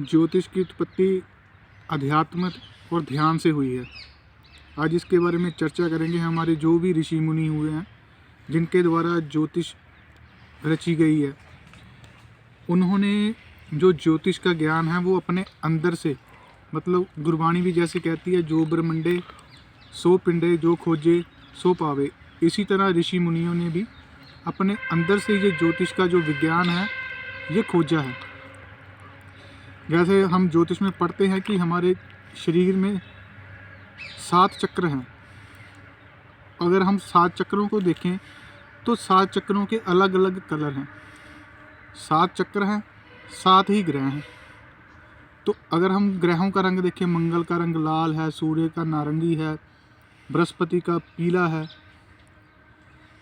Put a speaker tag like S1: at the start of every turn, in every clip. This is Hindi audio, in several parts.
S1: ज्योतिष की उत्पत्ति अध्यात्म और ध्यान से हुई है। आज इसके बारे में चर्चा करेंगे। हमारे जो भी ऋषि मुनि हुए हैं जिनके द्वारा ज्योतिष रची गई है, उन्होंने जो ज्योतिष का ज्ञान है वो अपने अंदर से, मतलब गुरबाणी भी जैसे कहती है, जो ब्रह्मंडे सो पिंडे जो खोजे सो पावे। इसी तरह ऋषि मुनियों ने भी अपने अंदर से ये ज्योतिष का जो विज्ञान है ये खोजा है। जैसे हम ज्योतिष में पढ़ते हैं कि हमारे शरीर में 7 चक्र हैं। अगर हम 7 चक्रों को देखें तो 7 चक्रों के अलग अलग कलर हैं। 7 चक्र हैं, 7 ही ग्रह हैं। तो अगर हम ग्रहों का रंग देखें, मंगल का रंग लाल है, सूर्य का नारंगी है, बृहस्पति का पीला है।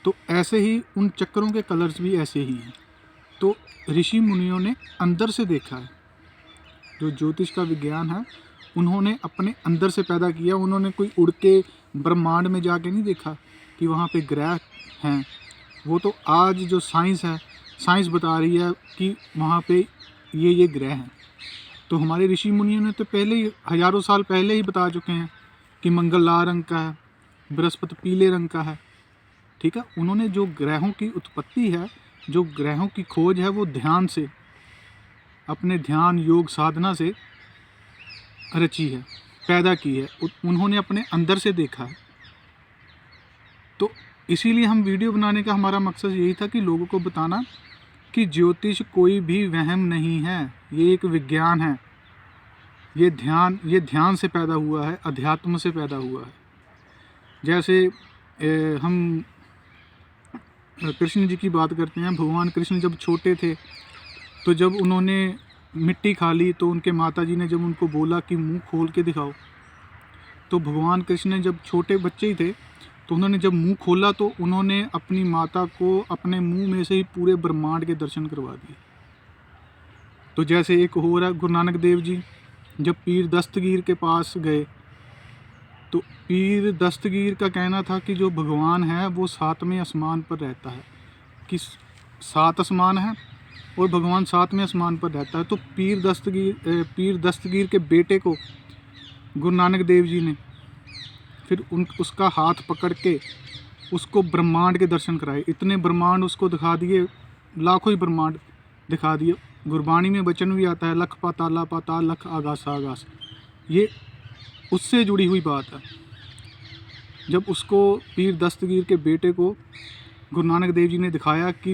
S1: तो ऐसे ही उन चक्रों के कलर्स भी ऐसे ही हैं। तो ऋषि मुनियों ने अंदर से देखा है। जो ज्योतिष का विज्ञान है उन्होंने अपने अंदर से पैदा किया। उन्होंने कोई उड़ के ब्रह्मांड में जाके नहीं देखा कि वहाँ पे ग्रह हैं। वो तो आज जो साइंस है, साइंस बता रही है कि वहाँ पे ये ग्रह हैं। तो हमारे ऋषि मुनियों ने तो पहले ही, हज़ारों साल पहले ही बता चुके हैं कि मंगल लाल रंग का है, बृहस्पति पीले रंग का है। ठीक है, उन्होंने जो ग्रहों की उत्पत्ति है, जो ग्रहों की खोज है, वो ध्यान से, अपने ध्यान योग साधना से रची है, पैदा की है। उन्होंने अपने अंदर से देखा है। तो इसीलिए हम वीडियो बनाने का हमारा मकसद यही था कि लोगों को बताना कि ज्योतिष कोई भी वहम नहीं है, ये एक विज्ञान है। ये ध्यान से पैदा हुआ है, अध्यात्म से पैदा हुआ है। जैसे हम कृष्ण जी की बात करते हैं। भगवान कृष्ण जब छोटे थे तो जब उन्होंने मिट्टी खा ली तो उनके माता जी ने जब उनको बोला कि मुंह खोल के दिखाओ, तो भगवान कृष्ण ने, जब छोटे बच्चे ही थे, तो उन्होंने जब मुंह खोला तो उन्होंने अपनी माता को अपने मुंह में से ही पूरे ब्रह्मांड के दर्शन करवा दिए। तो जैसे एक और है, गुरु नानक देव जी जब पीर दस्तगीर के पास गए तो पीर दस्तगीर का कहना था कि जो भगवान है वो 7वें आसमान पर रहता है, कि 7 आसमान है और भगवान 7वें आसमान पर रहता है। तो पीर दस्तगीर के बेटे को गुरु नानक देव जी ने फिर उसका हाथ पकड़ के उसको ब्रह्मांड के दर्शन कराए। इतने ब्रह्मांड उसको दिखा दिए, लाखों ही ब्रह्मांड दिखा दिए। गुरबाणी में वचन भी आता है, लख पाताला पाताल लख आगास आगास। ये उससे जुड़ी हुई बात है। जब उसको पीर दस्तगीर के बेटे को गुरु नानक देव जी ने दिखाया कि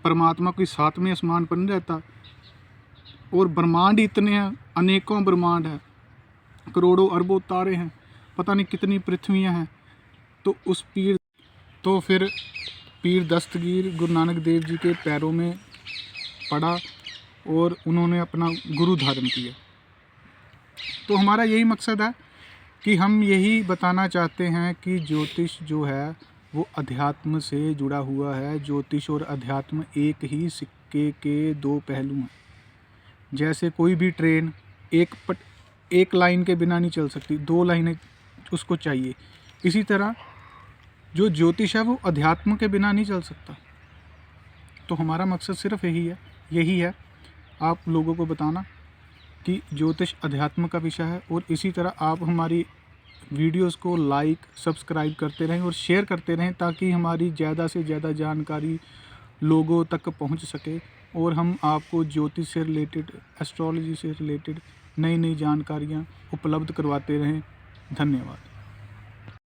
S1: परमात्मा कोई 7वें आसमान पर नहीं रहता और ब्रह्मांड इतने हैं, अनेकों ब्रह्मांड हैं, करोड़ों अरबों तारे हैं, पता नहीं कितनी पृथ्वियाँ हैं। तो फिर पीर दस्तगीर गुरु नानक देव जी के पैरों में पड़ा और उन्होंने अपना गुरु धारण किया। तो हमारा यही मकसद है कि हम यही बताना चाहते हैं कि ज्योतिष जो है वो अध्यात्म से जुड़ा हुआ है। ज्योतिष और अध्यात्म एक ही सिक्के के 2 पहलू हैं। जैसे कोई भी ट्रेन एक लाइन के बिना नहीं चल सकती, 2 लाइनें उसको चाहिए। इसी तरह जो ज्योतिष है वो अध्यात्म के बिना नहीं चल सकता। तो हमारा मकसद सिर्फ यही है आप लोगों को बताना कि ज्योतिष अध्यात्म का विषय है। और इसी तरह आप हमारी वीडियोस को लाइक, सब्सक्राइब करते रहें और शेयर करते रहें ताकि हमारी ज़्यादा से ज़्यादा जानकारी लोगों तक पहुंच सके और हम आपको ज्योतिष से रिलेटेड, एस्ट्रोलॉजी से रिलेटेड नई जानकारियां उपलब्ध करवाते रहें। धन्यवाद।